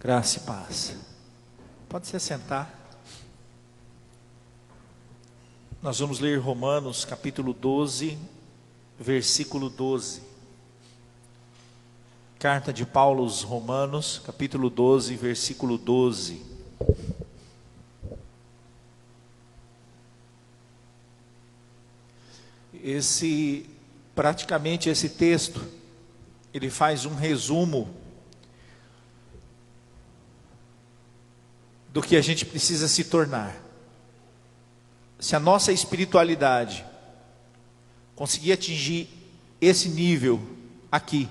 Graça e paz. Pode se assentar. Nós vamos ler Romanos capítulo 12, versículo 12. Carta de Paulo aos Romanos, capítulo 12, versículo 12. Praticamente esse texto, ele faz um resumo do que a gente precisa se tornar. Se a nossa espiritualidade conseguir atingir esse nível aqui,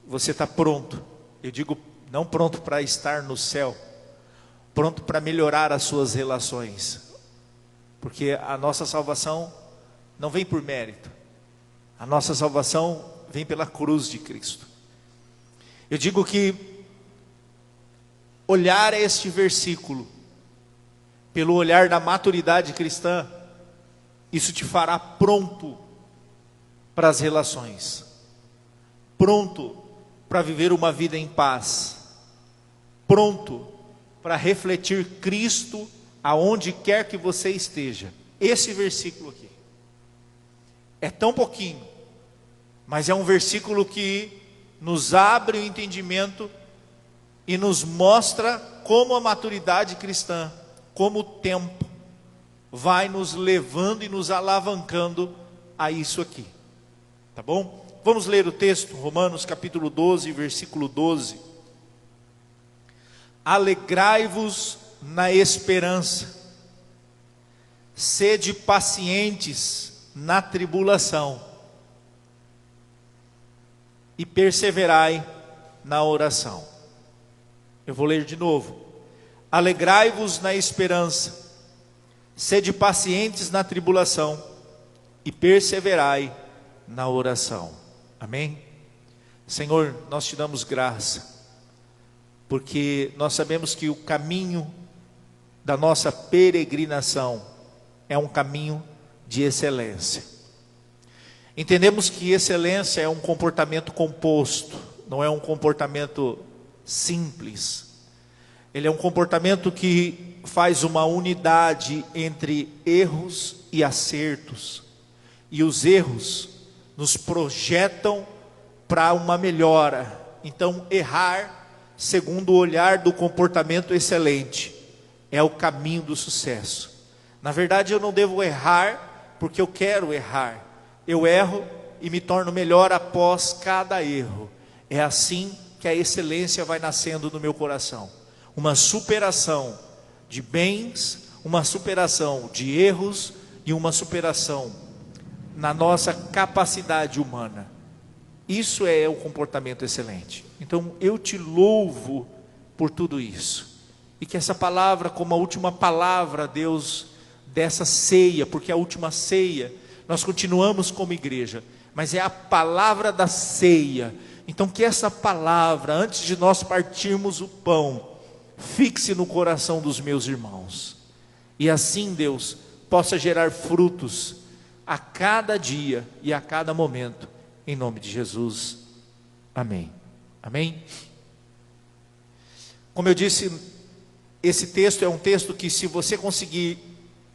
você está pronto. Eu digo, não pronto para estar no céu, pronto para melhorar as suas relações. Porque a nossa salvação não vem por mérito. A nossa salvação vem pela cruz de Cristo. Eu digo que olhar este versículo pelo olhar da maturidade cristã, isso te fará pronto para as relações, pronto para viver uma vida em paz, pronto para refletir Cristo aonde quer que você esteja. Esse versículo aqui é tão pouquinho, mas é um versículo que nos abre o entendimento e nos mostra como a maturidade cristã, como o tempo vai nos levando e nos alavancando a isso aqui. Tá bom? Vamos ler o texto, Romanos capítulo 12, versículo 12. Alegrai-vos na esperança, sede pacientes na tribulação e perseverai na oração. Eu vou ler de novo. Alegrai-vos na esperança, sede pacientes na tribulação e perseverai na oração. Amém? Senhor, nós te damos graça, porque nós sabemos que o caminho da nossa peregrinação é um caminho de excelência. Entendemos que excelência é um comportamento composto, não é um comportamento simples. Ele é um comportamento que faz uma unidade entre erros e acertos. E os erros nos projetam para uma melhora. Então, errar, segundo o olhar do comportamento excelente, é o caminho do sucesso. Na verdade, eu não devo errar porque eu quero errar. Eu erro e me torno melhor após cada erro. É assim que a excelência vai nascendo no meu coração. Uma superação de bens, uma superação de erros e uma superação na nossa capacidade humana. Isso é o comportamento excelente. Então eu te louvo por tudo isso. E que essa palavra, como a última palavra, Deus, dessa ceia, porque a última ceia, nós continuamos como igreja, mas é a palavra da ceia. Então que essa palavra, antes de nós partirmos o pão, fixe no coração dos meus irmãos. E assim, Deus, possa gerar frutos a cada dia e a cada momento. Em nome de Jesus. Amém. Amém? Como eu disse, esse texto é um texto que, se você conseguir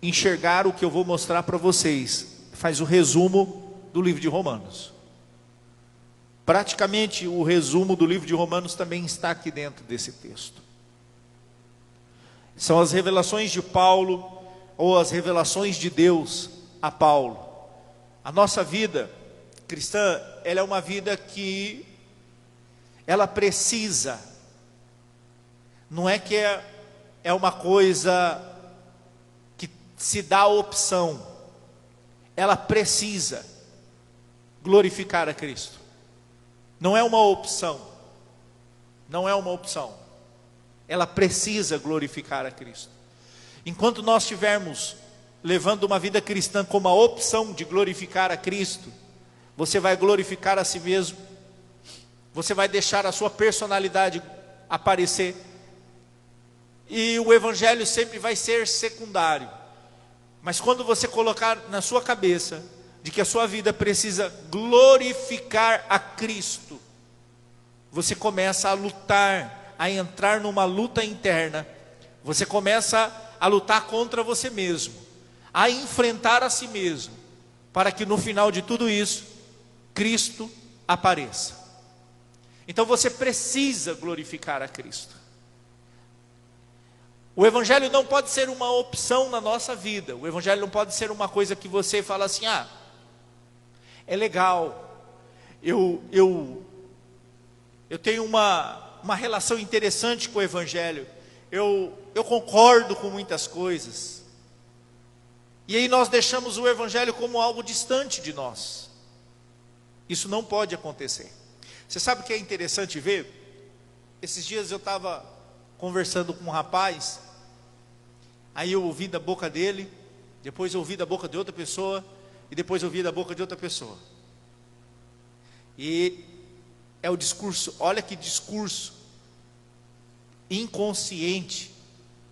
enxergar o que eu vou mostrar para vocês, faz o resumo do livro de Romanos. Praticamente o resumo do livro de Romanos também está aqui dentro desse texto. São as revelações de Paulo, ou as revelações de Deus a Paulo. A nossa vida cristã, ela é uma vida que ela precisa, não é que é uma coisa que se dá a opção, ela precisa glorificar a Cristo. Não é uma opção, não é uma opção, ela precisa glorificar a Cristo. Enquanto nós estivermos levando uma vida cristã como a opção de glorificar a Cristo, você vai glorificar a si mesmo, você vai deixar a sua personalidade aparecer, e o evangelho sempre vai ser secundário. Mas quando você colocar na sua cabeça de que a sua vida precisa glorificar a Cristo, você começa a lutar a entrar numa luta interna. Você começa a lutar contra você mesmo, a enfrentar a si mesmo, para que no final de tudo isso, Cristo apareça. Então você precisa glorificar a Cristo. O Evangelho não pode ser uma opção na nossa vida. O Evangelho não pode ser uma coisa que você fala assim, é legal, eu tenho uma relação interessante com o Evangelho, eu concordo com muitas coisas. E aí nós deixamos o Evangelho como algo distante de nós. Isso não pode acontecer. Você sabe o que é interessante ver? Esses dias eu estava conversando com um rapaz, aí eu ouvi da boca dele, depois eu ouvi da boca de outra pessoa, e depois eu ouvi da boca de outra pessoa. E é o discurso, olha que discurso inconsciente,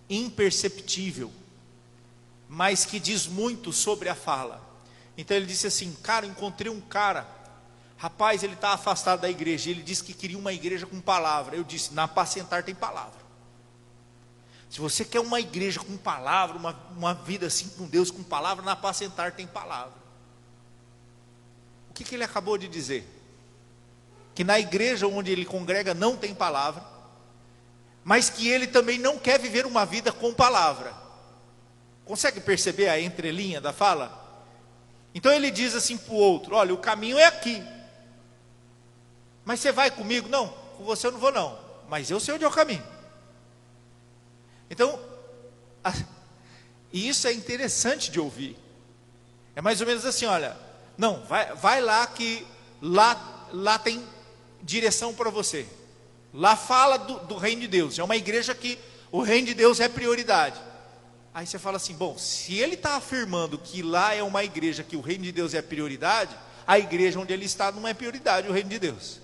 imperceptível, mas que diz muito sobre a fala. Então ele disse assim, cara, encontrei um cara, rapaz, ele está afastado da igreja, ele disse que queria uma igreja com palavra. Eu disse, na Apacentar tem palavra. Se você quer uma igreja com palavra, uma vida assim com Deus com palavra, na Apacentar tem palavra. O que ele acabou de dizer? Que na igreja onde ele congrega não tem palavra, mas que ele também não quer viver uma vida com palavra. Consegue perceber a entrelinha da fala? Então ele diz assim para o outro, olha, o caminho é aqui, mas você vai comigo? Não, com você eu não vou não, mas eu sei onde é o caminho. Então, e isso é interessante de ouvir. É mais ou menos assim, olha, não, vai lá que lá tem direção para você. Lá fala do reino de Deus. É uma igreja que o reino de Deus é prioridade. Aí você fala assim, bom, se ele está afirmando que lá é uma igreja que o reino de Deus é prioridade, a igreja onde ele está não é prioridade, o reino de Deus.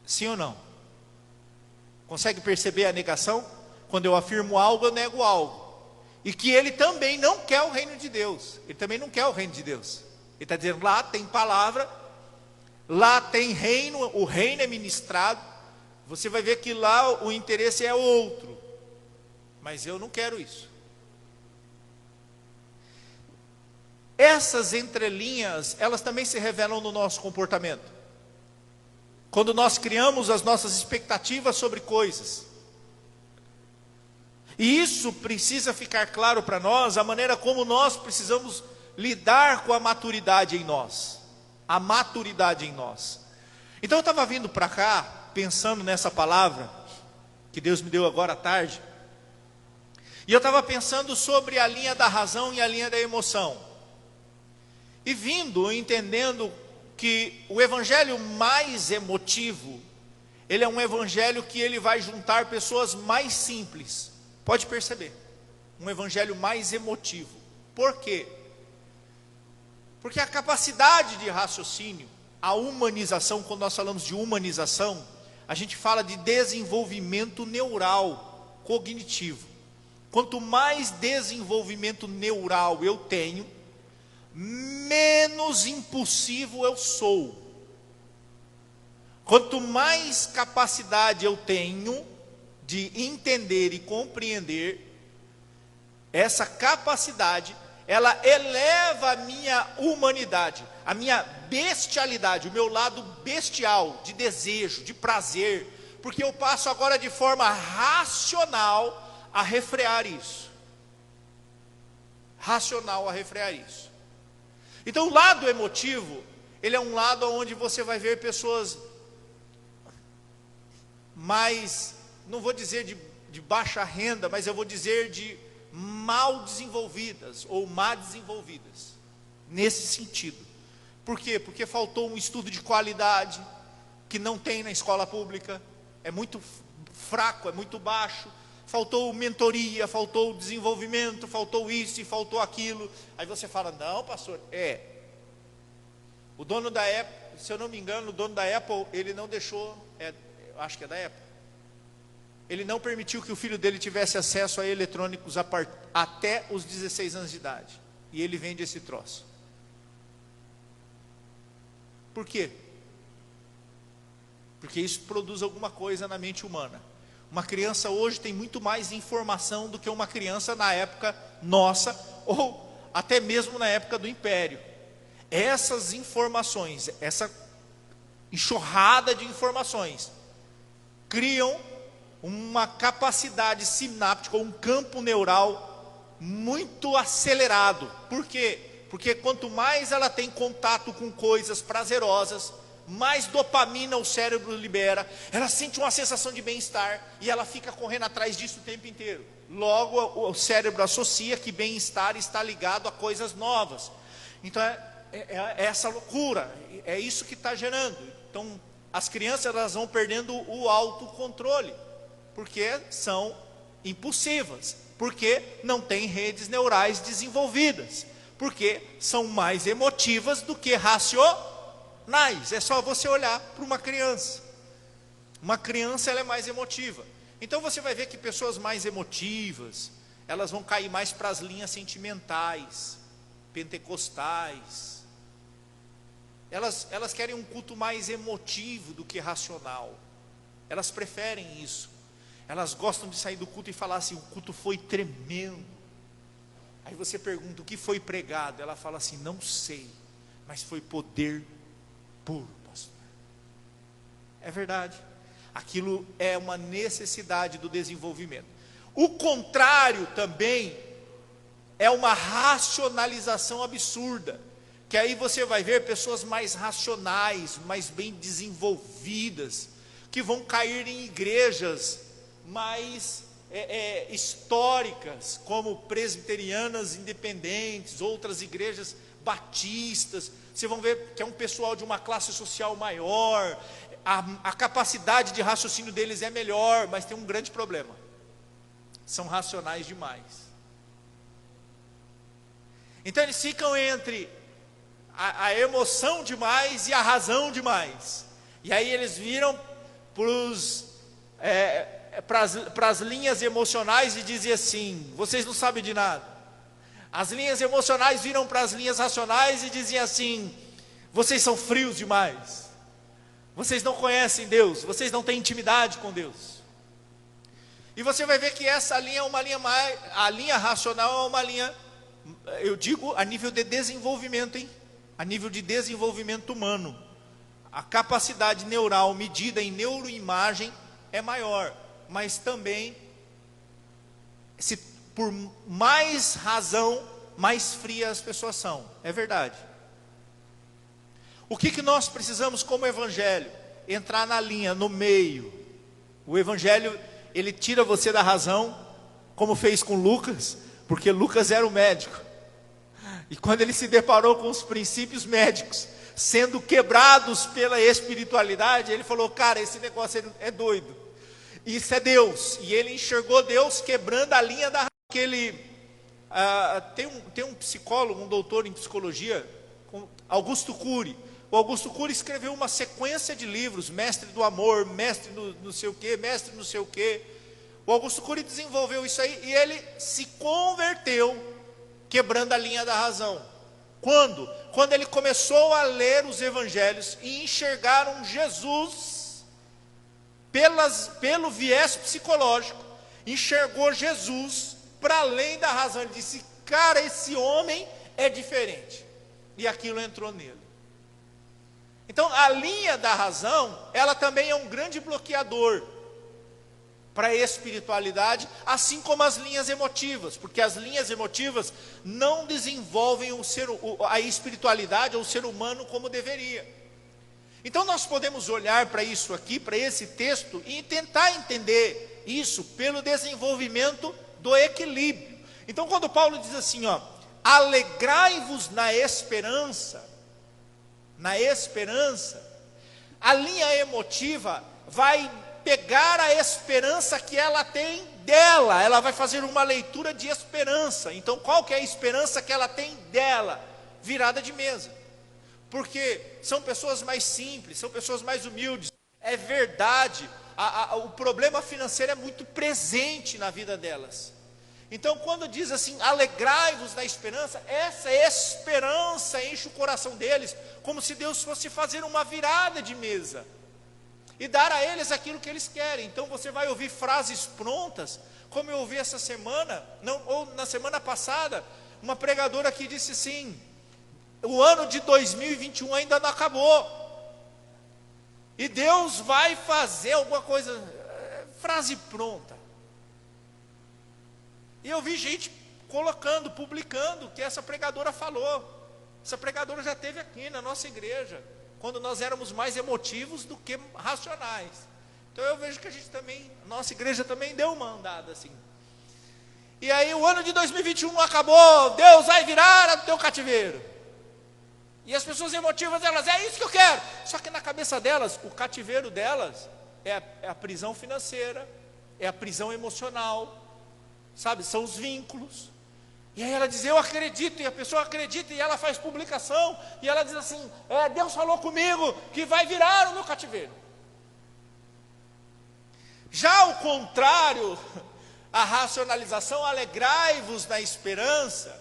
Sim ou não? Consegue perceber a negação? Quando eu afirmo algo, eu nego algo. E que ele também não quer o reino de Deus. Ele também não quer o reino de Deus. Ele está dizendo, lá tem palavra, lá tem reino, o reino é ministrado. Você vai ver que lá o interesse é outro. Mas eu não quero isso. Essas entrelinhas, elas também se revelam no nosso comportamento. Quando nós criamos as nossas expectativas sobre coisas. E isso precisa ficar claro para nós, a maneira como nós precisamos lidar com a maturidade em nós. A maturidade em nós. Então eu estava vindo para cá, pensando nessa palavra, que Deus me deu agora à tarde. E eu estava pensando sobre a linha da razão e a linha da emoção. E vindo, entendendo que o evangelho mais emotivo, ele é um evangelho que ele vai juntar pessoas mais simples. Pode perceber, um evangelho mais emotivo. Por quê? Porque a capacidade de raciocínio, a humanização, quando nós falamos de humanização, a gente fala de desenvolvimento neural, cognitivo. Quanto mais desenvolvimento neural eu tenho, menos impulsivo eu sou. Quanto mais capacidade eu tenho de entender e compreender, essa capacidade, ela eleva a minha humanidade, a minha bestialidade, o meu lado bestial, de desejo, de prazer, porque eu passo agora de forma racional a refrear isso. Racional a refrear isso. Então o lado emotivo, ele é um lado onde você vai ver pessoas mais, não vou dizer de baixa renda, mas eu vou dizer de mal desenvolvidas ou má desenvolvidas, nesse sentido. Por quê? Porque faltou um estudo de qualidade, que não tem na escola pública, é muito fraco, é muito baixo. Faltou mentoria, faltou desenvolvimento, faltou isso e faltou aquilo. Aí você fala, não pastor, o dono da Apple, se eu não me engano, o dono da Apple, ele não deixou, acho que é da Apple, ele não permitiu que o filho dele tivesse acesso a eletrônicos até os 16 anos de idade. E ele vende esse troço. Por quê? porque isso produz alguma coisa na mente humana. Uma criança hoje tem muito mais informação do que uma criança na época nossa, ou até mesmo na época do Império. Essas informações, essa enxurrada de informações, criam uma capacidade sináptica, um campo neural muito acelerado. Por quê? Porque quanto mais ela tem contato com coisas prazerosas, mais dopamina o cérebro libera, ela sente uma sensação de bem-estar, e ela fica correndo atrás disso o tempo inteiro. Logo, o cérebro associa que bem-estar está ligado a coisas novas. Então, é essa loucura, é isso que está gerando. Então, as crianças, elas vão perdendo o autocontrole, porque são impulsivas, porque não têm redes neurais desenvolvidas, porque são mais emotivas do que racionais. É só você olhar para uma criança. Uma criança, ela é mais emotiva. Então você vai ver que pessoas mais emotivas, elas vão cair mais para as linhas sentimentais, pentecostais. Elas querem um culto mais emotivo do que racional. Elas preferem isso. Elas gostam de sair do culto e falar assim: o culto foi tremendo. Aí você pergunta: o que foi pregado? Ela fala assim: não sei, mas foi poder puro, pastor. É verdade. Aquilo é uma necessidade do desenvolvimento. O contrário também é uma racionalização absurda, que aí você vai ver pessoas mais racionais, mais bem desenvolvidas, que vão cair em igrejas mais históricas, como presbiterianas independentes, outras igrejas batistas. Vocês vão ver que é um pessoal de uma classe social maior, a capacidade de raciocínio deles é melhor, mas tem um grande problema: são racionais demais. Então eles ficam entre a emoção demais e a razão demais, e aí eles viram para as linhas emocionais e dizem assim: vocês não sabem de nada. As linhas emocionais viram para as linhas racionais e diziam assim: vocês são frios demais, vocês não conhecem Deus, vocês não têm intimidade com Deus. E você vai ver que essa linha é uma linha mais, a linha racional é uma linha, eu digo a nível de desenvolvimento, a nível de desenvolvimento humano, a capacidade neural medida em neuroimagem é maior, mas também, se por mais razão, mais frias as pessoas são. É verdade. O que nós precisamos como evangelho? Entrar na linha, no meio. O evangelho, ele tira você da razão, como fez com Lucas, porque Lucas era o médico. E quando ele se deparou com os princípios médicos sendo quebrados pela espiritualidade, ele falou: cara, esse negócio é doido. Isso é Deus. E ele enxergou Deus quebrando a linha da razão. Tem um psicólogo, um doutor em psicologia, Augusto Cury. O Augusto Cury escreveu uma sequência de livros: Mestre do Amor, Mestre do não sei o quê, Mestre não sei o quê. O Augusto Cury desenvolveu isso aí, e ele se converteu quebrando a linha da razão. Quando? Quando ele começou a ler os evangelhos e enxergar um Jesus pelo viés psicológico, enxergou Jesus para além da razão. Ele disse: cara, esse homem é diferente. E aquilo entrou nele. Então a linha da razão, ela também é um grande bloqueador para a espiritualidade, assim como as linhas emotivas, porque as linhas emotivas não desenvolvem a espiritualidade ou o ser humano como deveria. Então nós podemos olhar para isso aqui, para esse texto, e tentar entender isso pelo desenvolvimento do equilíbrio. Então quando Paulo diz assim, alegrai-vos na esperança, a linha emotiva vai pegar a esperança que ela tem dela, ela vai fazer uma leitura de esperança. Então qual que é a esperança que ela tem dela? Virada de mesa. Porque são pessoas mais simples, são pessoas mais humildes. É verdade, o problema financeiro é muito presente na vida delas. Então quando diz assim, alegrai-vos na esperança, essa esperança enche o coração deles, como se Deus fosse fazer uma virada de mesa. e dar a eles aquilo que eles querem. Então você vai ouvir frases prontas, como eu ouvi essa semana, ou na semana passada, uma pregadora que disse assim: o ano de 2021 ainda não acabou, e Deus vai fazer alguma coisa, frase pronta. E eu vi gente colocando, publicando o que essa pregadora falou. Essa pregadora já esteve aqui na nossa igreja, quando nós éramos mais emotivos do que racionais. Então eu vejo que a gente também, a nossa igreja também deu uma andada assim. E aí o ano de 2021 não acabou, Deus vai virar o teu cativeiro. E as pessoas emotivas, elas, é isso que eu quero. Só que na cabeça delas, o cativeiro delas é a prisão financeira, é a prisão emocional, sabe, são os vínculos. E aí ela diz, eu acredito, e a pessoa acredita, e ela faz publicação, e ela diz assim, Deus falou comigo que vai virar o meu cativeiro. Já o contrário, a racionalização, alegrai-vos na esperança,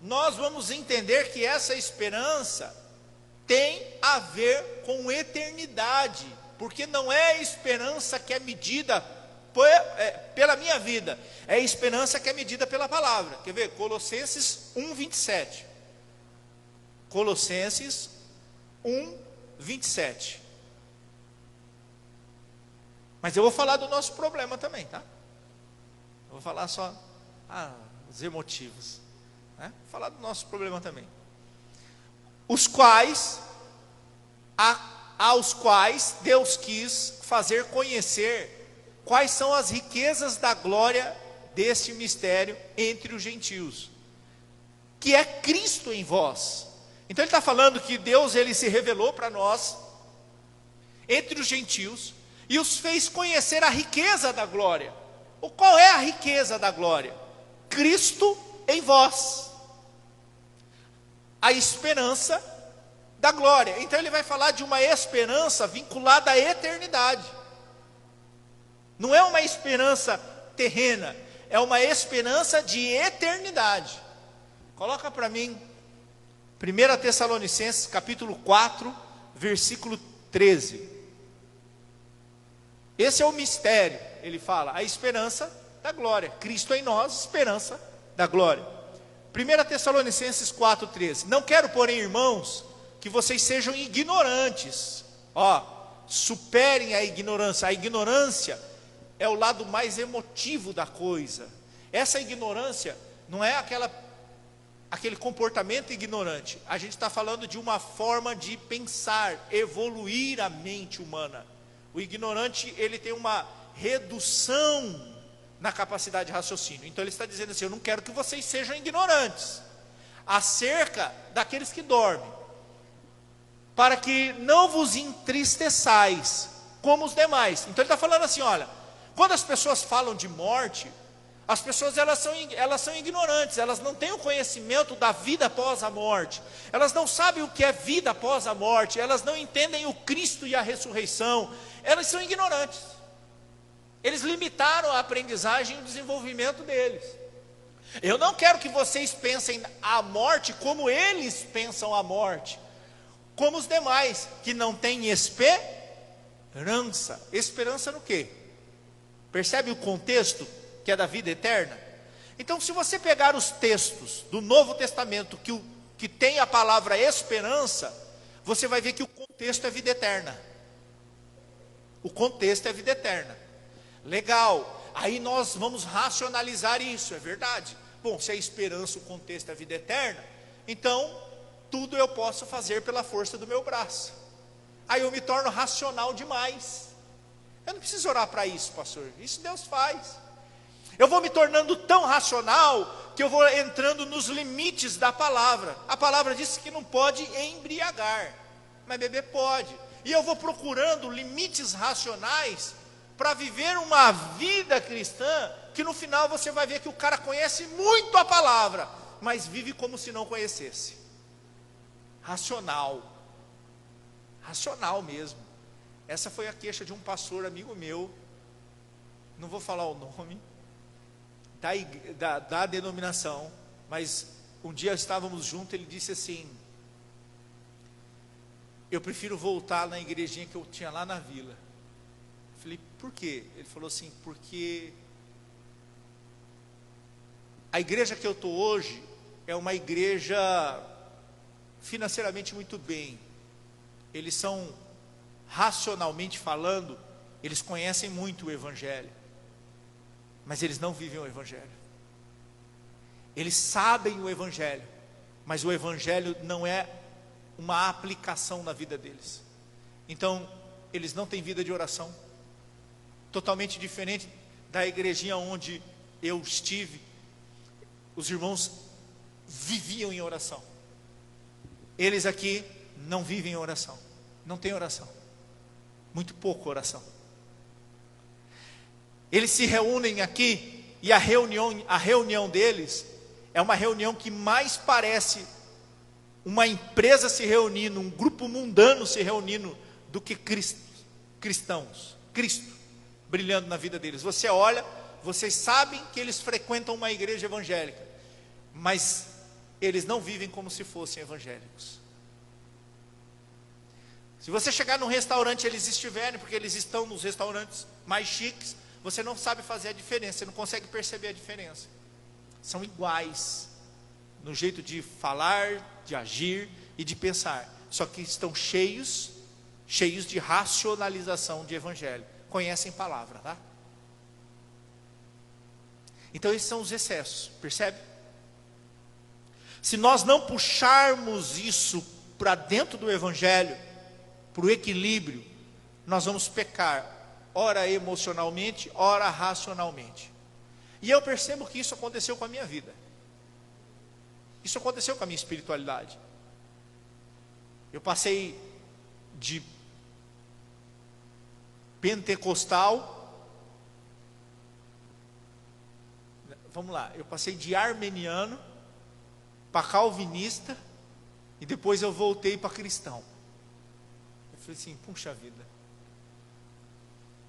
nós vamos entender que essa esperança tem a ver com eternidade, porque não é esperança que é medida pela minha vida, é esperança que é medida pela palavra. Quer ver? Colossenses 1:27. Colossenses 1:27. Mas eu vou falar do nosso problema também, tá? Eu vou falar só os emotivos, né? Vou falar do nosso problema também. Os quais, aos quais Deus quis fazer conhecer quais são as riquezas da glória deste mistério entre os gentios, que é Cristo em vós. Então ele está falando que Deus, ele se revelou para nós entre os gentios e os fez conhecer a riqueza da glória. Qual é a riqueza da glória? Cristo em vós, a esperança da glória. Então ele vai falar de uma esperança vinculada à eternidade. Não é uma esperança terrena, é uma esperança de eternidade. Coloca para mim 1 Tessalonicenses capítulo 4, versículo 13. Esse é o mistério, ele fala, a esperança da glória. Cristo em nós, esperança da glória. 1 Tessalonicenses 4, 13. Não quero, porém, irmãos, que vocês sejam ignorantes. Superem a ignorância. A ignorância é o lado mais emotivo da coisa. Essa ignorância não é aquele comportamento ignorante. A gente está falando de uma forma de pensar, evoluir a mente humana. O ignorante, ele tem uma redução na capacidade de raciocínio. Então ele está dizendo assim, eu não quero que vocês sejam ignorantes acerca daqueles que dormem, para que não vos entristeçais como os demais. Então ele está falando assim, olha, quando as pessoas falam de morte, as pessoas elas são ignorantes, elas não têm o conhecimento da vida após a morte, elas não sabem o que é vida após a morte, elas não entendem o Cristo e a ressurreição, elas são ignorantes. Eles limitaram a aprendizagem e o desenvolvimento deles. Eu não quero que vocês pensem a morte como eles pensam a morte, como os demais, que não têm esperança. Esperança no quê? Percebe o contexto que é da vida eterna? Então, se você pegar os textos do Novo Testamento que tem a palavra esperança, você vai ver que o contexto é vida eterna. O contexto é vida eterna. Legal, aí nós vamos racionalizar isso, é verdade. Bom, se a esperança, o contexto é vida eterna, então tudo eu posso fazer pela força do meu braço. Aí eu me torno racional demais. Eu não preciso orar para isso, pastor, isso Deus faz. Eu vou me tornando tão racional que eu vou entrando nos limites da palavra. A palavra diz que não pode embriagar, mas beber pode. E eu vou procurando limites racionais para viver uma vida cristã, que no final você vai ver que o cara conhece muito a palavra, mas vive como se não conhecesse. Racional mesmo. Essa foi a queixa de um pastor amigo meu, não vou falar o nome, da denominação, mas um dia estávamos juntos, ele disse assim, eu prefiro voltar na igrejinha que eu tinha lá na vila, falei, por quê? Ele falou assim, porque a igreja que eu estou hoje é uma igreja financeiramente muito bem. Eles são, racionalmente falando, eles conhecem muito o Evangelho, mas eles não vivem o Evangelho. Eles sabem o Evangelho, mas o Evangelho não é uma aplicação na vida deles. Então, eles não têm vida de oração, totalmente diferente da igrejinha onde eu estive. Os irmãos viviam em oração. Eles aqui não vivem em oração, não tem oração, muito pouco oração. Eles se reúnem aqui e a reunião deles é uma reunião que mais parece uma empresa se reunindo, um grupo mundano se reunindo, do que cristãos, Cristo brilhando na vida deles. Você olha, vocês sabem que eles frequentam uma igreja evangélica, mas eles não vivem como se fossem evangélicos. Se você chegar num restaurante e eles estiverem, porque eles estão nos restaurantes mais chiques, você não sabe fazer a diferença, você não consegue perceber a diferença. São iguais no jeito de falar, de agir e de pensar, só que estão cheios de racionalização de evangelho, conhecem palavra, tá? Então esses são os excessos, percebe? Se nós não puxarmos isso para dentro do evangelho, para o equilíbrio, nós vamos pecar, ora emocionalmente, ora racionalmente. E eu percebo que isso aconteceu com a minha vida, isso aconteceu com a minha espiritualidade. Eu passei de pentecostal, vamos lá, eu passei de armeniano para calvinista, e depois eu voltei para cristão. Eu falei assim, puxa vida,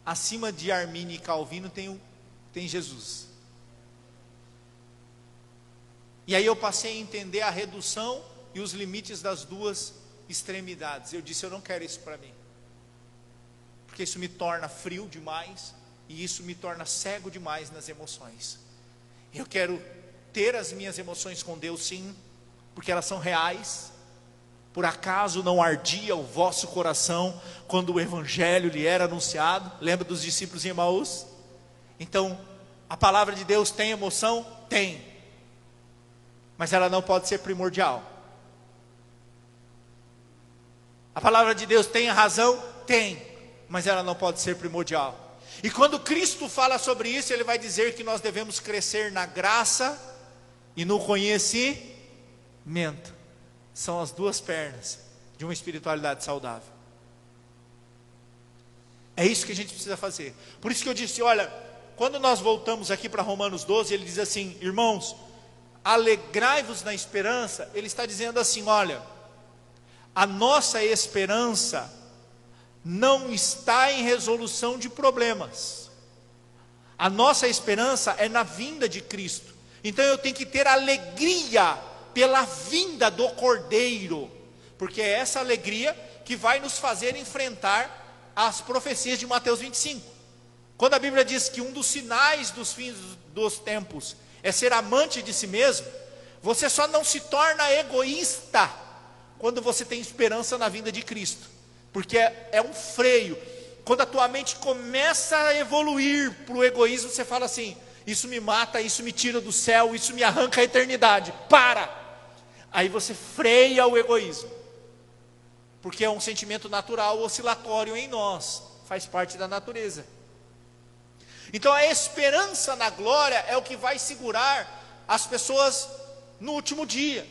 acima de Armínio e Calvino tem Jesus. E aí eu passei a entender a redução e os limites das duas extremidades. Eu disse, eu não quero isso para mim, porque isso me torna frio demais, e isso me torna cego demais nas emoções. Eu quero ter as minhas emoções com Deus, sim, porque elas são reais. Por acaso não ardia o vosso coração quando o evangelho lhe era anunciado? Lembra dos discípulos em Emaús? Então, a palavra de Deus tem emoção? Tem, mas ela não pode ser primordial. A palavra de Deus tem a razão? Tem, mas ela não pode ser primordial. E quando Cristo fala sobre isso, Ele vai dizer que nós devemos crescer na graça e no conhecimento. São as duas pernas de uma espiritualidade saudável. É isso que a gente precisa fazer. Por isso que eu disse, olha, quando nós voltamos aqui para Romanos 12, ele diz assim, irmãos, alegrai-vos na esperança. Ele está dizendo assim, olha, a nossa esperança não está em resolução de problemas. A nossa esperança é na vinda de Cristo. Então eu tenho que ter alegria pela vinda do Cordeiro, porque é essa alegria que vai nos fazer enfrentar as profecias de Mateus 25. Quando a Bíblia diz que um dos sinais dos fins dos tempos é ser amante de si mesmo, você só não se torna egoísta quando você tem esperança na vinda de Cristo, porque é um freio. Quando a tua mente começa a evoluir para o egoísmo, você fala assim, isso me mata, isso me tira do céu, isso me arranca a eternidade, para! Aí você freia o egoísmo, porque é um sentimento natural, oscilatório em nós, faz parte da natureza. Então a esperança na glória é o que vai segurar as pessoas no último dia.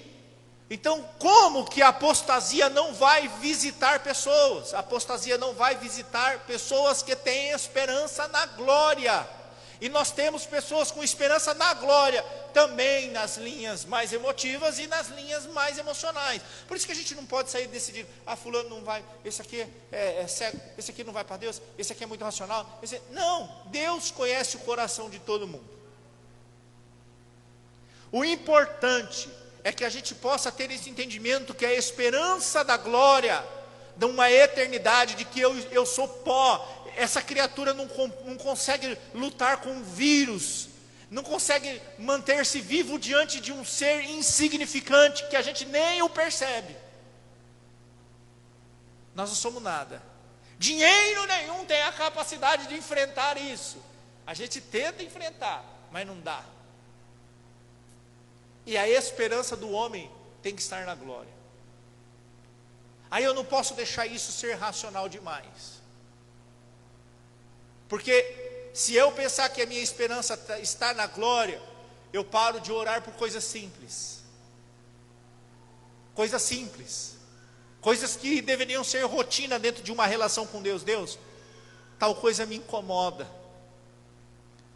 Então como que a apostasia não vai visitar pessoas? A apostasia não vai visitar pessoas que têm esperança na glória. E nós temos pessoas com esperança na glória, também nas linhas mais emotivas e nas linhas mais emocionais. Por isso que a gente não pode sair decidindo, fulano não vai, esse aqui é cego, esse aqui não vai para Deus, esse aqui é muito racional. Não, Deus conhece o coração de todo mundo. O importante é que a gente possa ter esse entendimento que a esperança da glória, de uma eternidade, de que eu sou pó, essa criatura não consegue lutar com um vírus, não consegue manter-se vivo diante de um ser insignificante, que a gente nem o percebe. Nós não somos nada. Dinheiro nenhum tem a capacidade de enfrentar isso. A gente tenta enfrentar, mas não dá. E a esperança do homem tem que estar na glória. Aí eu não posso deixar isso ser racional demais. Porque se eu pensar que a minha esperança está na glória, eu paro de orar por coisas simples. Coisas simples. Coisas que deveriam ser rotina dentro de uma relação com Deus. Deus, tal coisa me incomoda.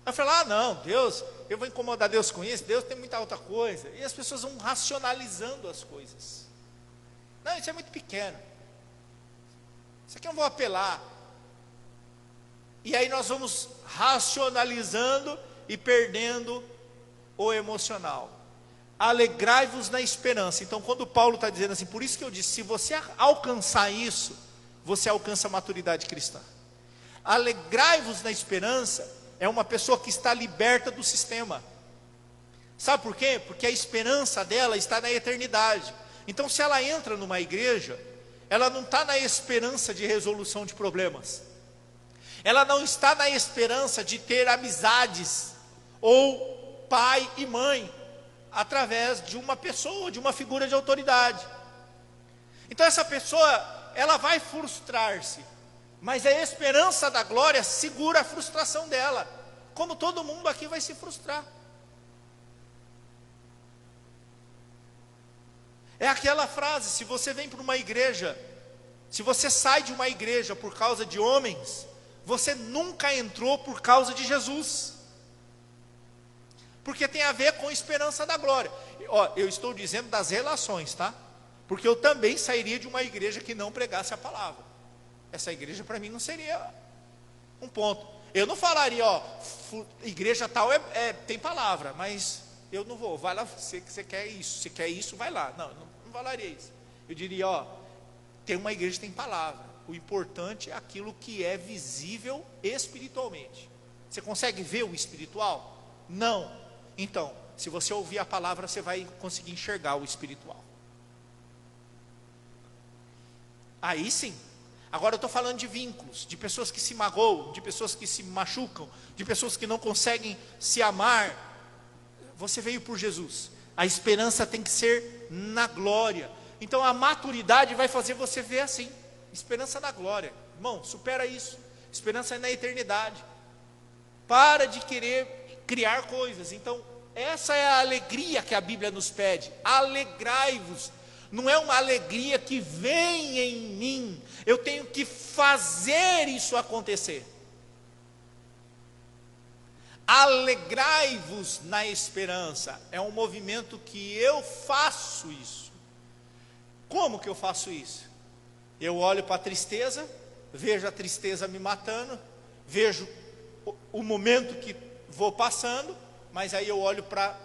Aí eu falo, não, Deus, eu vou incomodar Deus com isso, Deus tem muita outra coisa. E as pessoas vão racionalizando as coisas. Não, isso é muito pequeno. Isso aqui eu não vou apelar. E aí nós vamos racionalizando e perdendo o emocional. Alegrai-vos na esperança. Então quando Paulo está dizendo assim, por isso que eu disse, se você alcançar isso, você alcança a maturidade cristã. Alegrai-vos na esperança é uma pessoa que está liberta do sistema. Sabe por quê? Porque a esperança dela está na eternidade. Então se ela entra numa igreja, ela não está na esperança de resolução de problemas. Ela não está na esperança de ter amizades, ou pai e mãe, através de uma pessoa, de uma figura de autoridade. Então essa pessoa, ela vai frustrar-se, mas a esperança da glória segura a frustração dela, como todo mundo aqui vai se frustrar. É aquela frase, se você vem para uma igreja, se você sai de uma igreja por causa de homens, você nunca entrou por causa de Jesus. Porque tem a ver com a esperança da glória. Ó, eu estou dizendo das relações, tá? Porque eu também sairia de uma igreja que não pregasse a palavra. Essa igreja para mim não seria um ponto. Eu não falaria, igreja tal tem palavra, mas eu não vou. Vai lá, você quer isso, vai lá. Não falaria isso. Eu diria, tem uma igreja que tem palavra. O importante é aquilo que é visível espiritualmente. Você consegue ver o espiritual? Não. Então, se você ouvir a palavra, você vai conseguir enxergar o espiritual. Aí sim. Agora eu estou falando de vínculos, de pessoas que se magoam, de pessoas que se machucam, de pessoas que não conseguem se amar. Você veio por Jesus. A esperança tem que ser na glória. Então a maturidade vai fazer você ver assim. Esperança na glória. Irmão, supera isso. Esperança é na eternidade. Para de querer criar coisas. Então, essa é a alegria que a Bíblia nos pede. Alegrai-vos. Não é uma alegria que vem em mim. Eu tenho que fazer isso acontecer. Alegrai-vos na esperança. É um movimento que eu faço isso. Como que eu faço isso? Eu olho para a tristeza, vejo a tristeza me matando, vejo o momento que vou passando, mas aí eu olho para,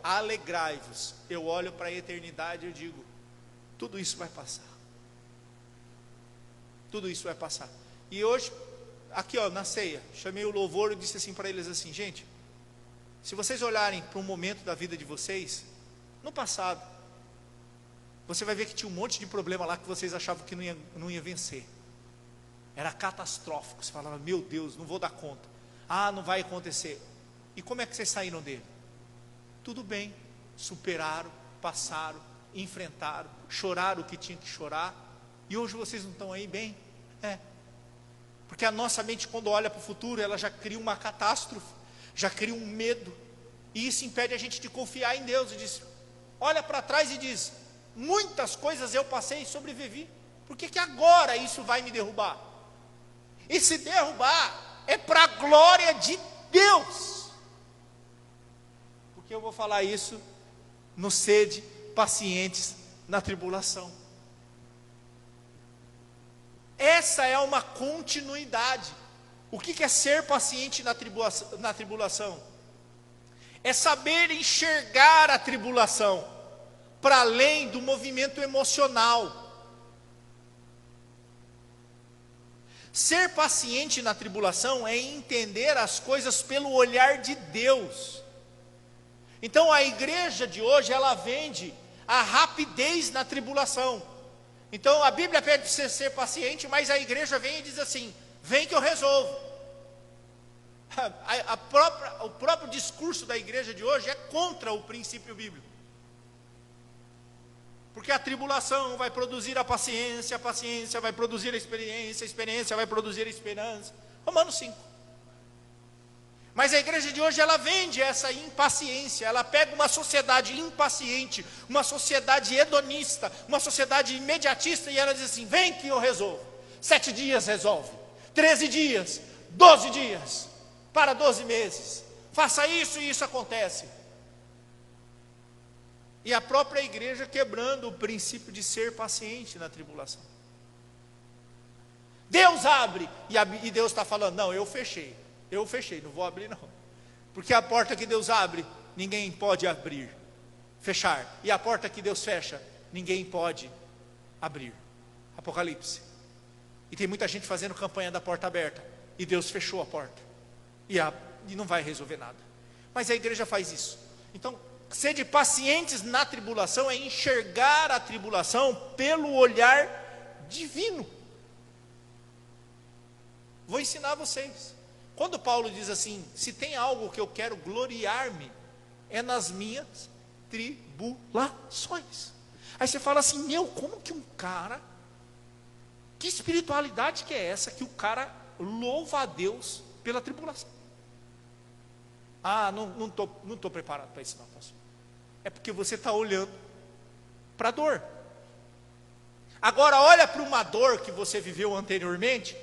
alegrai-vos. Eu olho para a eternidade e eu digo, tudo isso vai passar. Tudo isso vai passar. E hoje, aqui na ceia, chamei o louvor e disse assim para eles assim, gente, se vocês olharem para um momento da vida de vocês, no passado, você vai ver que tinha um monte de problema lá que vocês achavam que não ia vencer. Era catastrófico. Você falava, meu Deus, não vou dar conta. Não vai acontecer. E como é que vocês saíram dele? Tudo bem. Superaram, passaram, enfrentaram, choraram o que tinha que chorar. E hoje vocês não estão aí bem? Porque a nossa mente, quando olha para o futuro, ela já cria uma catástrofe, já cria um medo. E isso impede a gente de confiar em Deus. E diz, olha para trás e diz, muitas coisas eu passei e sobrevivi. Por que agora isso vai me derrubar? E se derrubar, é para a glória de Deus. Porque eu vou falar isso no sede pacientes na tribulação. Essa é uma continuidade. O que é ser paciente na tribulação? É saber enxergar a tribulação para além do movimento emocional. Ser paciente na tribulação é entender as coisas pelo olhar de Deus. Então a igreja de hoje, ela vende a rapidez na tribulação. Então a Bíblia pede para você ser paciente, mas a igreja vem e diz assim: vem que eu resolvo. O próprio discurso da igreja de hoje é contra o princípio bíblico. Porque a tribulação vai produzir a paciência vai produzir a experiência vai produzir a esperança. Romanos 5. Mas a igreja de hoje, ela vende essa impaciência, ela pega uma sociedade impaciente, uma sociedade hedonista, uma sociedade imediatista, e ela diz assim: vem que eu resolvo. 7 dias resolve, 13 dias, 12 dias, para 12 meses, faça isso e isso acontece. E a própria igreja quebrando o princípio de ser paciente na tribulação. Deus abre, e Deus está falando: não, eu fechei, não vou abrir não. Porque a porta que Deus abre, ninguém pode abrir, fechar. E a porta que Deus fecha, ninguém pode abrir. Apocalipse. E tem muita gente fazendo campanha da porta aberta, e Deus fechou a porta, e não vai resolver nada. Mas a igreja faz isso. Então, sede pacientes na tribulação é enxergar a tribulação pelo olhar divino. Vou ensinar vocês. Quando Paulo diz assim: se tem algo que eu quero gloriar-me, é nas minhas tribulações. Aí você fala assim: meu, como que um cara, que espiritualidade que é essa, que o cara louva a Deus pela tribulação? Ah, não tô preparado para isso não, pastor. É porque você está olhando para a dor. Agora olha para uma dor que você viveu anteriormente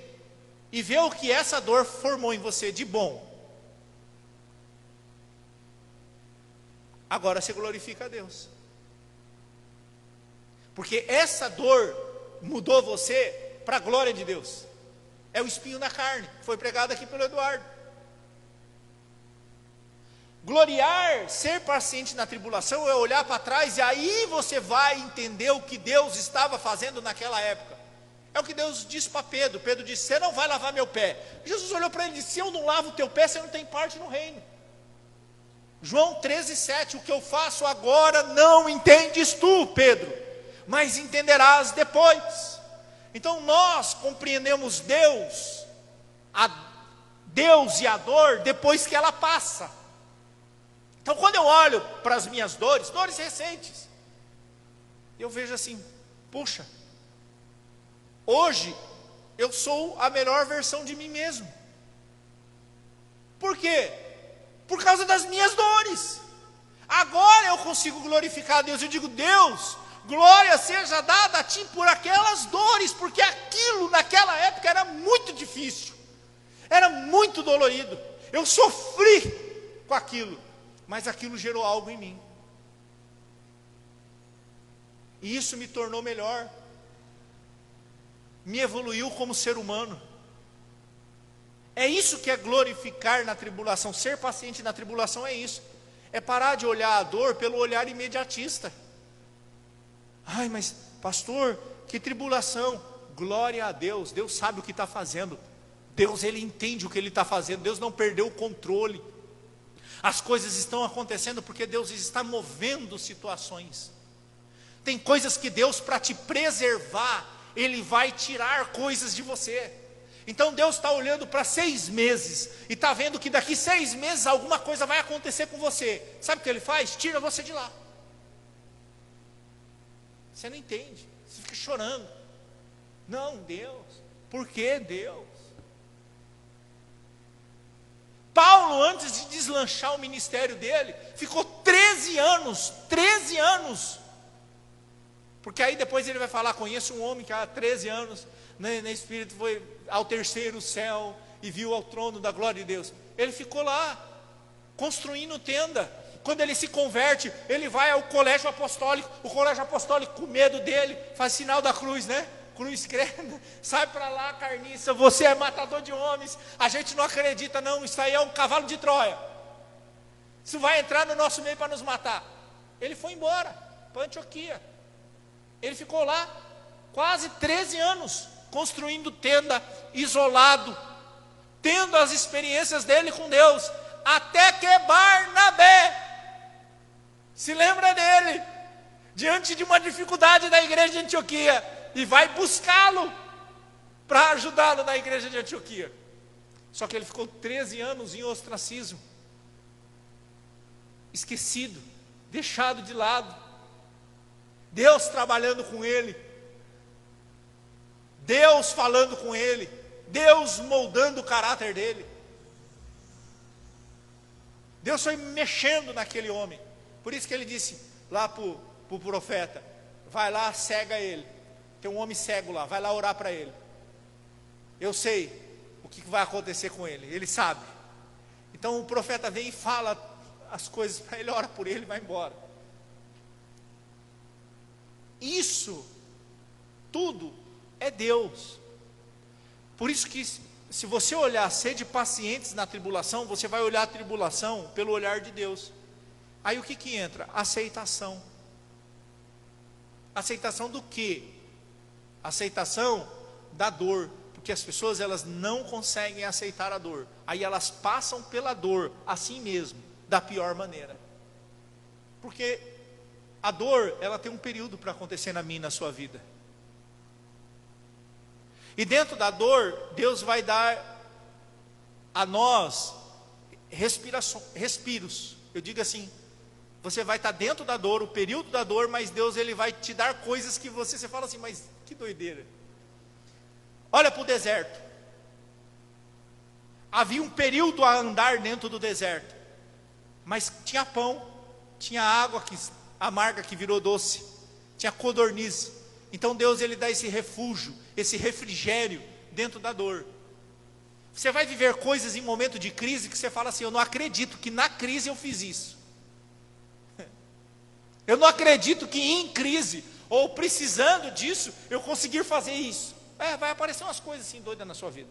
e vê o que essa dor formou em você de bom. Agora você glorifica a Deus. Porque essa dor mudou você para a glória de Deus. É o espinho na carne, foi pregado aqui pelo Eduardo. Gloriar, ser paciente na tribulação é olhar para trás, e aí você vai entender o que Deus estava fazendo naquela época. É o que Deus disse para Pedro. Pedro disse: você não vai lavar meu pé. Jesus olhou para ele e disse: se eu não lavo o teu pé, você não tem parte no reino. João 13:7, o que eu faço agora não entendes tu, Pedro, mas entenderás depois. Então nós compreendemos Deus e a dor depois que ela passa. Então quando eu olho para as minhas dores recentes, eu vejo assim: puxa, hoje eu sou a melhor versão de mim mesmo. Por quê? Por causa das minhas dores. Agora eu consigo glorificar a Deus. Eu digo: Deus, glória seja dada a ti por aquelas dores, porque aquilo naquela época era muito difícil, era muito dolorido, eu sofri com aquilo, mas aquilo gerou algo em mim, e isso me tornou melhor, me evoluiu como ser humano. É isso que é glorificar na tribulação. Ser paciente na tribulação é isso, é parar de olhar a dor pelo olhar imediatista. Ai, mas pastor, que tribulação. Glória a Deus, Deus sabe o que está fazendo. Deus, Ele entende o que Ele está fazendo. Deus não perdeu o controle. As coisas estão acontecendo porque Deus está movendo situações. Tem coisas que Deus, para te preservar, Ele vai tirar coisas de você. Então Deus está olhando para 6 meses e está vendo que daqui 6 meses alguma coisa vai acontecer com você. Sabe o que Ele faz? Tira você de lá. Você não entende, você fica chorando. Não, Deus, por que Deus? Paulo, antes de deslanchar o ministério dele, ficou 13 anos, porque aí depois ele vai falar: conheço um homem que há 13 anos, no Espírito foi ao 3º céu, e viu ao trono da glória de Deus. Ele ficou lá, construindo tenda. Quando ele se converte, ele vai ao colégio apostólico. O colégio apostólico, com medo dele, faz sinal da cruz, né? Cruz crendo, sai para lá, carniça, você é matador de homens. A gente não acredita não, isso aí é um cavalo de Troia. Isso vai entrar no nosso meio para nos matar. Ele foi embora para Antioquia. Ele ficou lá quase 13 anos. construindo tenda, isolado, tendo as experiências dele com Deus, até que Barnabé se lembra dele, diante de uma dificuldade da igreja de Antioquia, e vai buscá-lo, para ajudá-lo na igreja de Antioquia. Só que ele ficou 13 anos em ostracismo, esquecido, deixado de lado, Deus trabalhando com ele, Deus falando com ele, Deus moldando o caráter dele, Deus foi mexendo naquele homem. Por isso que ele disse lá para o profeta: vai lá, cega ele, tem um homem cego lá, vai lá orar para ele, eu sei o que vai acontecer com ele, ele sabe. Então o profeta vem e fala as coisas para ele, ora por ele e vai embora. Isso tudo é Deus. Por isso que, se você olhar, sede pacientes na tribulação, você vai olhar a tribulação pelo olhar de Deus. Aí o que entra? Aceitação. Aceitação do quê? Aceitação da dor. Porque as pessoas, elas não conseguem aceitar a dor. Aí elas passam pela dor, assim mesmo, da pior maneira. Porque a dor, ela tem um período para acontecer na minha e na sua vida. E dentro da dor, Deus vai dar a nós respiros. Eu digo assim, você vai estar dentro da dor, o período da dor, mas Deus, ele vai te dar coisas que você fala assim, mas que doideira. Olha para o deserto. Havia um período a andar dentro do deserto, mas tinha pão, tinha água amarga que virou doce, tinha codorniz. Então Deus, ele dá esse refúgio, esse refrigério dentro da dor. Você vai viver coisas em momento de crise que você fala assim, eu não acredito que na crise eu fiz isso. Eu não acredito que em crise, ou precisando disso, eu conseguir fazer isso. Vai aparecer umas coisas assim doidas na sua vida.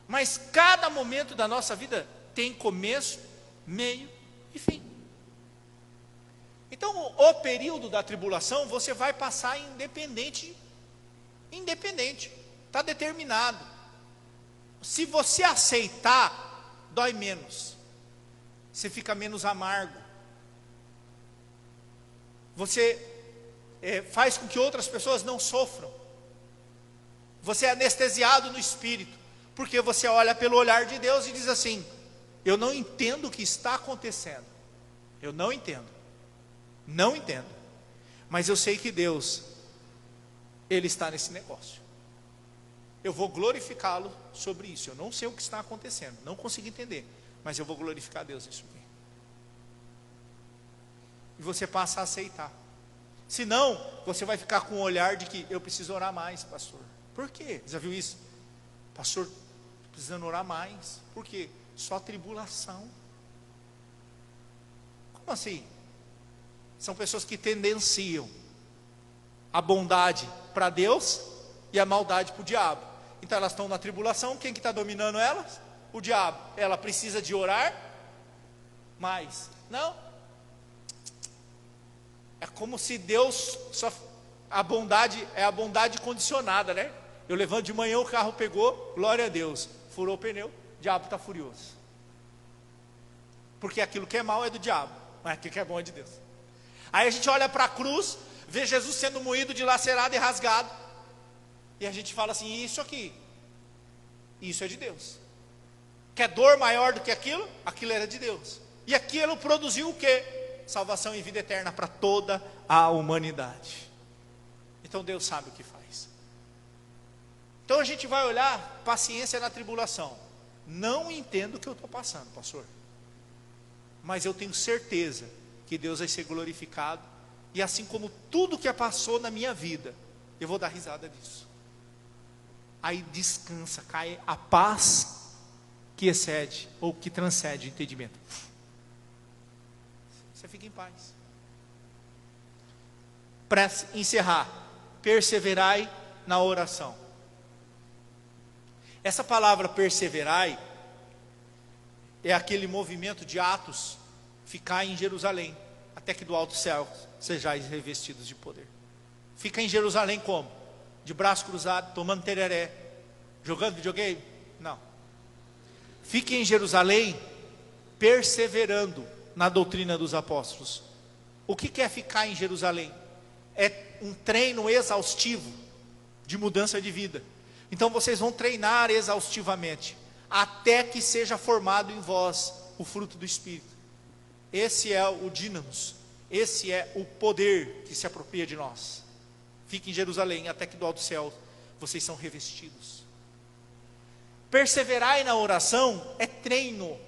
Mas cada momento da nossa vida tem começo, meio e fim. Então, o período da tribulação, você vai passar independente, está determinado. Se você aceitar, dói menos, você fica menos amargo, você faz com que outras pessoas não sofram, você é anestesiado no espírito, porque você olha pelo olhar de Deus e diz assim, eu não entendo o que está acontecendo, eu não entendo, mas eu sei que Deus, Ele está nesse negócio, eu vou glorificá-lo sobre isso. Eu não sei o que está acontecendo, não consigo entender, mas eu vou glorificar Deus nisso aqui. E você passa a aceitar. Senão, você vai ficar com o olhar de que eu preciso orar mais, pastor. Por quê? Já viu isso? Pastor, precisando orar mais. Por quê? Só tribulação. Como assim? São pessoas que tendenciam a bondade para Deus e a maldade para o diabo. Então elas estão na tribulação, quem que está dominando elas? O diabo. Ela precisa de orar mais. Não. É como se Deus, a bondade é a bondade condicionada, né? Eu levanto de manhã, o carro pegou, glória a Deus, furou o pneu, o diabo está furioso. Porque aquilo que é mal é do diabo, mas aquilo que é bom é de Deus. Aí a gente olha para a cruz, vê Jesus sendo moído, dilacerado e rasgado, e a gente fala assim, isso aqui, isso é de Deus. Quer dor maior do que aquilo? Aquilo era de Deus. E aquilo produziu o quê? Salvação e vida eterna para toda a humanidade. Então Deus sabe o que faz. Então a gente vai olhar paciência na tribulação. Não entendo o que eu estou passando, pastor, mas eu tenho certeza que Deus vai ser glorificado, e assim como tudo que passou na minha vida, eu vou dar risada disso. Aí descansa, cai a paz que excede, ou que transcende o entendimento. Você fica em paz. Para encerrar, perseverai na oração. Essa palavra perseverai é aquele movimento de Atos, ficar em Jerusalém, até que do alto céu sejais revestidos de poder. Fica em Jerusalém como? De braço cruzado, tomando tereré, jogando videogame? Não. Fique em Jerusalém perseverando na doutrina dos apóstolos. O que é ficar em Jerusalém? É um treino exaustivo de mudança de vida. Então vocês vão treinar exaustivamente, até que seja formado em vós o fruto do Espírito. Esse é o dínamos, esse é o poder que se apropria de nós. Fique em Jerusalém, até que do alto céu vocês são revestidos. Perseverai na oração é treino,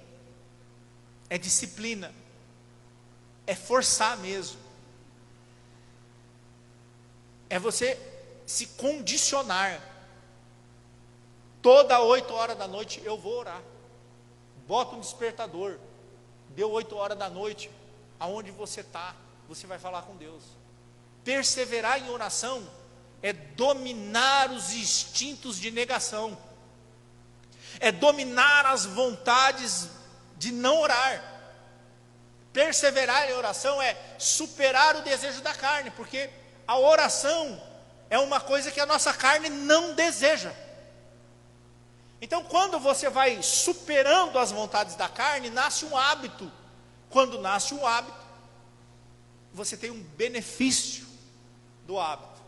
é disciplina, é forçar mesmo. É você se condicionar. Toda 8 horas da noite eu vou orar. Bota um despertador. Deu 8 horas da noite, aonde você está, você vai falar com Deus. Perseverar em oração é dominar os instintos de negação. É dominar as vontades de não orar. Perseverar em oração é superar o desejo da carne, porque a oração é uma coisa que a nossa carne não deseja. Então, quando você vai superando as vontades da carne, nasce um hábito. Quando nasce um hábito, você tem um benefício do hábito.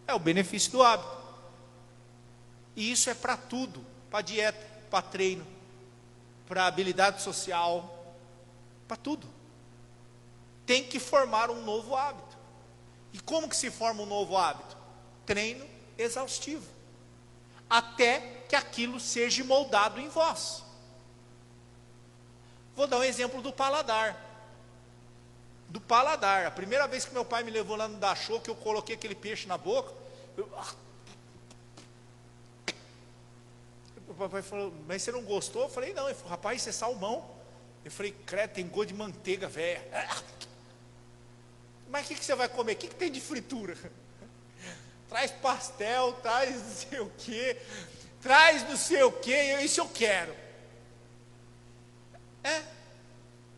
É o benefício do hábito. E isso é para tudo, para dieta, para treino, para habilidade social, para tudo. Tem que formar um novo hábito. E como que se forma um novo hábito? Treino exaustivo, até que aquilo seja moldado em vós. Vou dar um exemplo do paladar. Do paladar. A primeira vez que meu pai me levou lá no Dachô, que eu coloquei aquele peixe na boca, o papai falou, mas você não gostou? Eu falei, não. Ele falou, rapaz, isso é salmão. Eu falei, credo, tem gosto de manteiga, velha. Mas o que você vai comer? O que tem de fritura? Traz pastel, traz não sei o quê, traz não sei o quê, isso eu quero.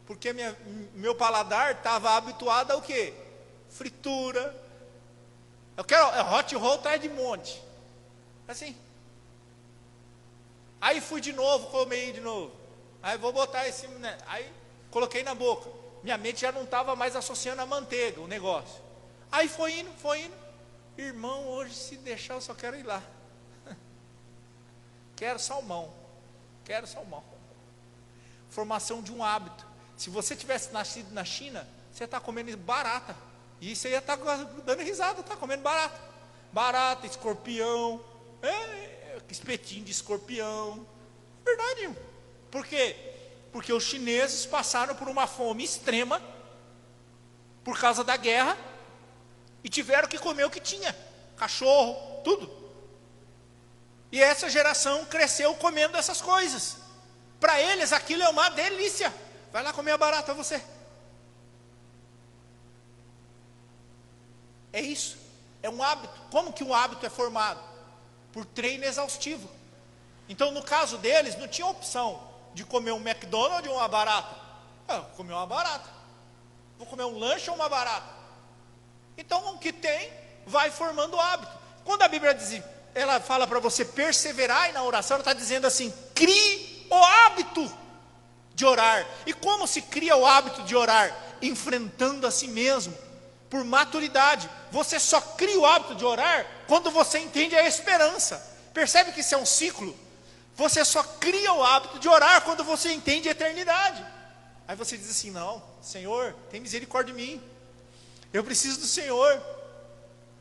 Porque meu paladar estava habituado ao quê? Fritura. Eu quero hot roll, traz de monte. Assim. Aí fui de novo, comi de novo. Aí vou botar esse, né? Aí coloquei na boca. Minha mente já não estava mais associando a manteiga, o negócio. Aí foi indo. Irmão, hoje se deixar eu só quero ir lá. Quero salmão. Formação de um hábito. Se você tivesse nascido na China, você está comendo barata. E você ia estar dando risada, está comendo barata. Barata, escorpião, espetinho de escorpião. Verdade, irmão. Por quê? Porque os chineses passaram por uma fome extrema, por causa da guerra, e tiveram que comer o que tinha. Cachorro, tudo. E essa geração cresceu comendo essas coisas. Para eles aquilo é uma delícia. Vai lá comer a barata você. É isso. É um hábito. Como que um hábito é formado? Por treino exaustivo. Então no caso deles não tinha opção de comer um McDonald's ou uma barata. Vou comer uma barata. Vou comer um lanche ou uma barata. Então o que tem vai formando o hábito. Quando a Bíblia diz, ela fala para você perseverar na oração, ela está dizendo assim, crie o hábito de orar. E como se cria o hábito de orar? Enfrentando a si mesmo, por maturidade. Você só cria o hábito de orar quando você entende a esperança. Percebe que isso é um ciclo? Você só cria o hábito de orar quando você entende a eternidade. Aí você diz assim, não, Senhor, tem misericórdia de mim. Eu preciso do Senhor.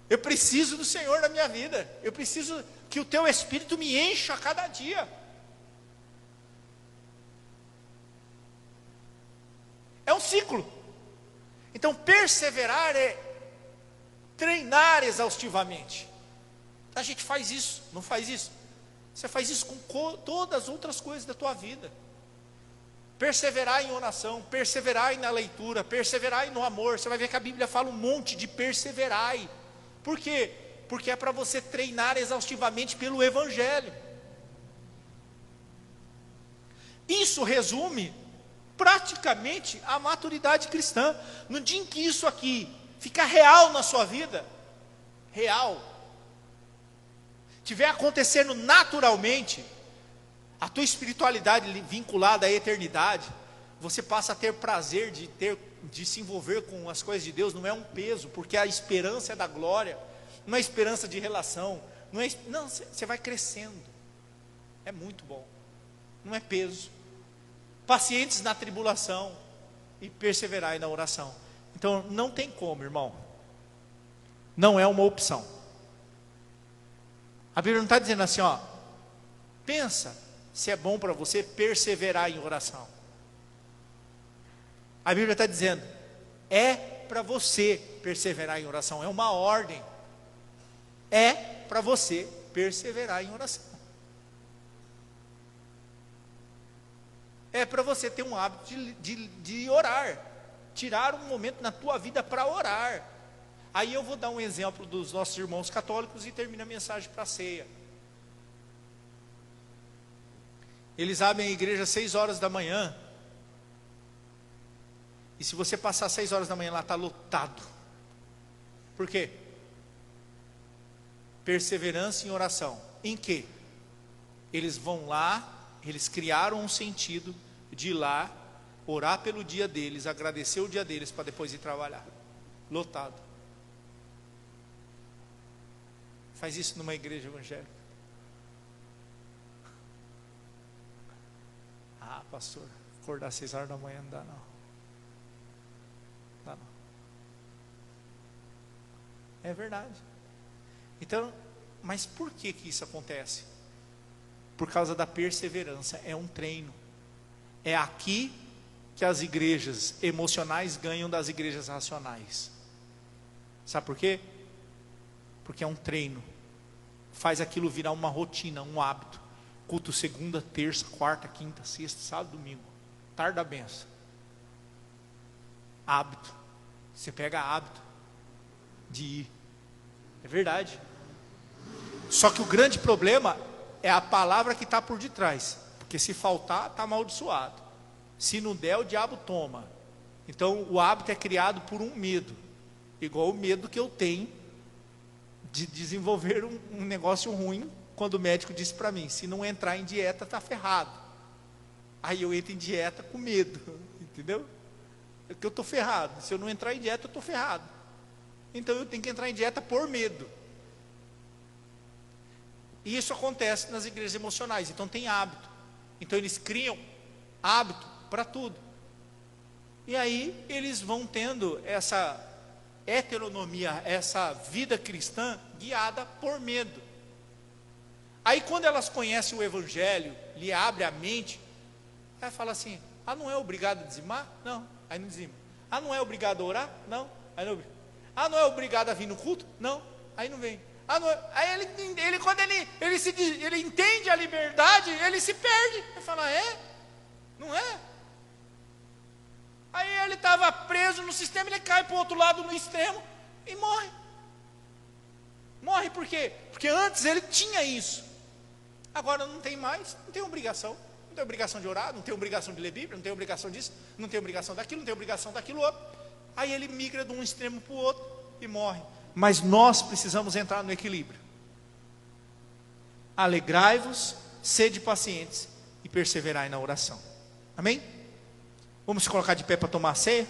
Eu preciso do Senhor na minha vida. Eu preciso que o Teu Espírito me encha a cada dia. É um ciclo. Então perseverar é treinar exaustivamente. A gente faz isso, não faz isso? Você faz isso com todas as outras coisas da tua vida. Perseverar em oração, perseverar na leitura, perseverar no amor. Você vai ver que a Bíblia fala um monte de perseverar. Por quê? Porque é para você treinar exaustivamente pelo Evangelho. Isso resume praticamente a maturidade cristã. No dia em que isso aqui ficar real na sua vida, real, tiver acontecendo naturalmente, a tua espiritualidade vinculada à eternidade, você passa a ter prazer de se envolver com as coisas de Deus, não é um peso, porque a esperança é da glória, não é esperança de relação, não, você vai crescendo, é muito bom, não é peso. Pacientes na tribulação e perseverai na oração. Então não tem como, irmão, não é uma opção. A Bíblia não está dizendo assim, ó, pensa se é bom para você perseverar em oração. A Bíblia está dizendo, é para você perseverar em oração, é uma ordem, é para você perseverar em oração, é para você ter um hábito de orar, tirar um momento na tua vida para orar. Aí eu vou dar um exemplo dos nossos irmãos católicos e termino a mensagem para a ceia. Eles abrem a igreja às 6 horas da manhã. E se você passar 6 horas da manhã lá, está lotado. Por quê? Perseverança em oração. Em quê? Eles vão lá, eles criaram um sentido de ir lá, orar pelo dia deles, agradecer o dia deles, para depois ir trabalhar. Lotado. Faz isso numa igreja evangélica. Ah, pastor, acordar às 6 horas da manhã não dá não. Dá não. É verdade. Então, mas por que isso acontece? Por causa da perseverança, é um treino. É aqui que as igrejas emocionais ganham das igrejas racionais. Sabe por quê? Porque é um treino. Faz aquilo virar uma rotina, um hábito. Culto segunda, terça, quarta, quinta, sexta, sábado, domingo. Tarde da benção. Hábito. Você pega hábito de ir. É verdade. Só que o grande problema é a palavra que está por detrás. Porque se faltar, está amaldiçoado. Se não der, o diabo toma. Então o hábito é criado por um medo. Igual o medo que eu tenho de desenvolver um negócio ruim, quando o médico disse para mim, se não entrar em dieta, está ferrado. Aí eu entro em dieta com medo, entendeu? É que eu estou ferrado, se eu não entrar em dieta, eu estou ferrado. Então eu tenho que entrar em dieta por medo. E isso acontece nas igrejas emocionais, então tem hábito. Então eles criam hábito para tudo. E aí eles vão tendo essa heteronomia, essa vida cristã guiada por medo. Aí quando elas conhecem o evangelho, lhe abre a mente, ela fala assim, ah, não é obrigado a dizimar? Não, aí não dizima. Ah, não é obrigado a orar? Não, aí não. Ah, não é obrigado a vir no culto? Não, aí não vem. Ah, não é. Aí ele quando ele entende a liberdade, ele se perde. Ele fala, é? Não é? Aí ele estava preso no sistema, ele cai para o outro lado no extremo e morre. Morre por quê? Porque antes ele tinha isso. Agora não tem mais, não tem obrigação. Não tem obrigação de orar, não tem obrigação de ler Bíblia, não tem obrigação disso, não tem obrigação daquilo, não tem obrigação daquilo outro. Aí ele migra de um extremo para o outro e morre. Mas nós precisamos entrar no equilíbrio. Alegrai-vos, sede pacientes e perseverai na oração. Amém? Vamos se colocar de pé para tomar a ceia?